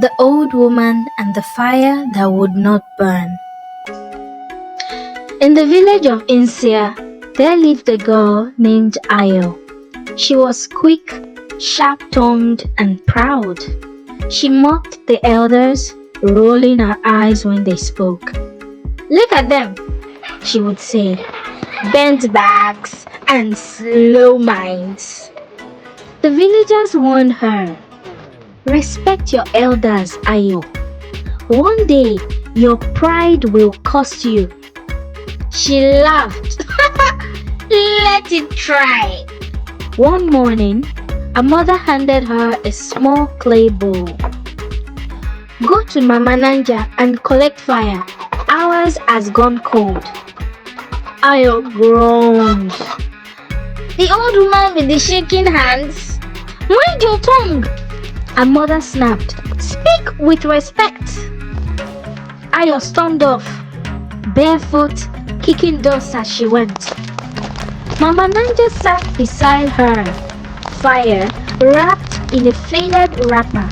The Old Woman and the Fire That Would Not Burn. In the village of Insia, there lived a girl named Ayo. She was quick, sharp-tongued, and proud. She mocked the elders, rolling her eyes when they spoke. "Look at them," she would say, "bent backs and slow minds." The villagers warned her, "Respect your elders, Ayo. One day, your pride will cost you." She laughed. "Let it try." One morning, a mother handed her a small clay bowl. "Go to Mama Nanja and collect fire. Ours has gone cold." Ayo groaned. "The old woman with the shaking hands? Mind your tongue!" Her mother snapped. "Speak with respect." Ayo stormed off, barefoot, kicking dust as she went. Mama Nanja sat beside her, fire wrapped in a faded wrapper,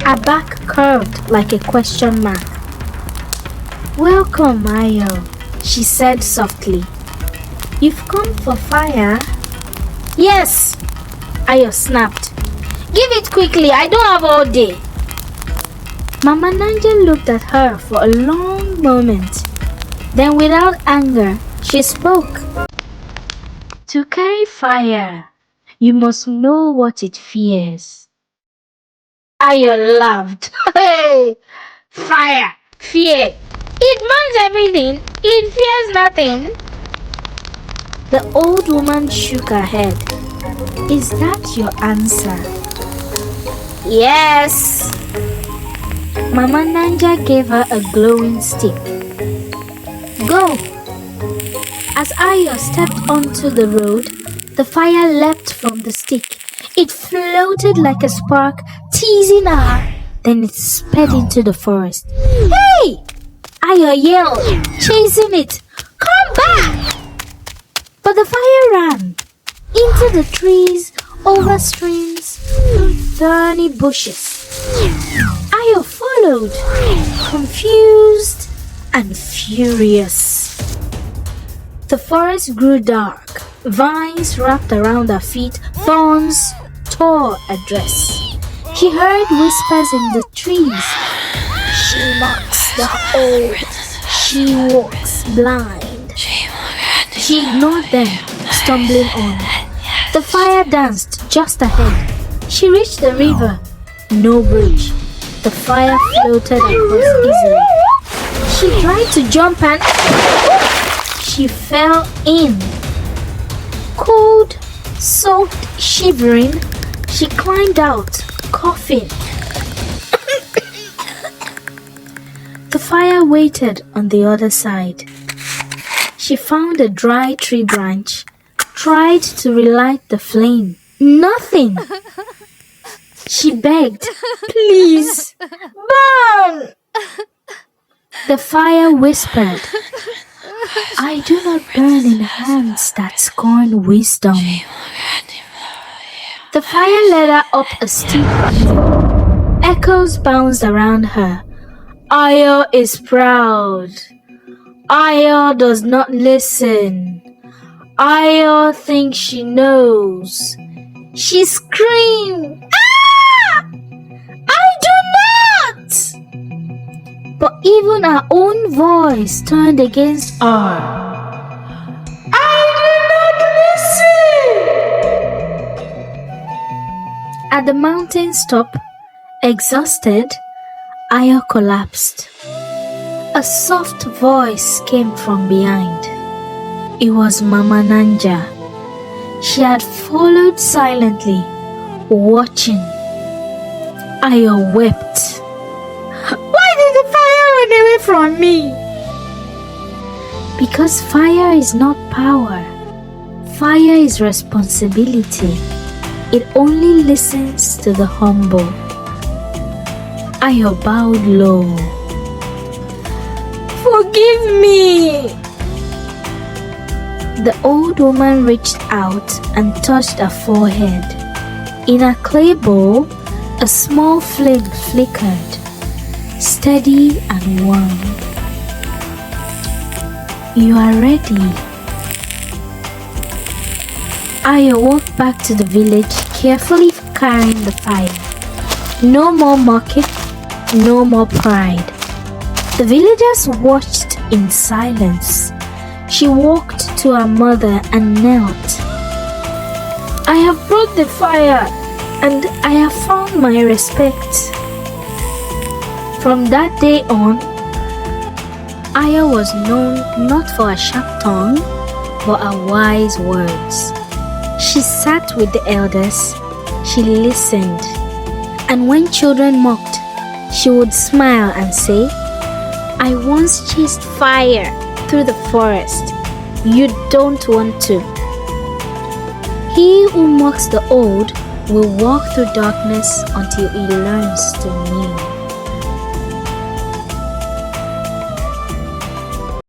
her back curved like a question mark. "Welcome, Ayo," she said softly. "You've come for fire?" "Yes," Ayo snapped. "Give it quickly, I don't have all day." Mama Nanja looked at her for a long moment. Then without anger, she spoke. "To carry fire, you must know what it fears." Ayo laughed. "Hey, fire, fear. It burns everything, it fears nothing." The old woman shook her head. "Is that your answer?" "Yes." Mama Nanja gave her a glowing stick. "Go." As Ayo stepped onto the road, the fire leapt from the stick. It floated like a spark, teasing her, then it sped into the forest. "Hey!" Ayo yelled, chasing it. "Come back!" But the fire ran into the trees, over streams, through thorny bushes. Ayo followed, confused and furious. The forest grew dark. Vines wrapped around her feet, thorns tore a dress. She heard whispers in the trees. "She mocks the old. She walks blind." She ignored them, stumbling on. The fire danced just ahead. She reached the river. No bridge. The fire floated across easily. She tried to jump and she fell in. Cold, soaked, shivering, she climbed out, coughing. The fire waited on the other side. She found a dry tree branch, tried to relight the flame. Nothing. She begged, "Please, burn!" The fire whispered, "I do not burn in hands that scorn wisdom." The fire led her up a steep hill. Echoes bounced around her. Ayo is proud. Ayo does not listen. Ayo thinks she knows. She screamed, "Ah! I do not!" But even her own voice turned against her. "I do not listen!" At the mountain's top, exhausted, Ayo collapsed. A soft voice came from behind. It was Mama Nanja. She had followed silently, watching. Ayo wept. "Why did the fire run away from me?" Because fire is not power. Fire is responsibility. It only listens to the humble. Ayo bowed low. "Forgive me." The old woman reached out and touched her forehead. In a clay bowl, a small flame flickered. steady and warm. You are ready. Ayo walked back to the village, carefully carrying the fire. No more mocking, no more pride. The villagers watched in silence. She walked to her mother and knelt. I have brought the fire, and I have found my respect. From that day on, Ayo was known not for her sharp tongue, but her wise words. She sat with the elders, she listened, and when children mocked, she would smile and say, I once chased fire through the forest. You don't want to. He who mocks the old will walk through darkness until he learns to kneel.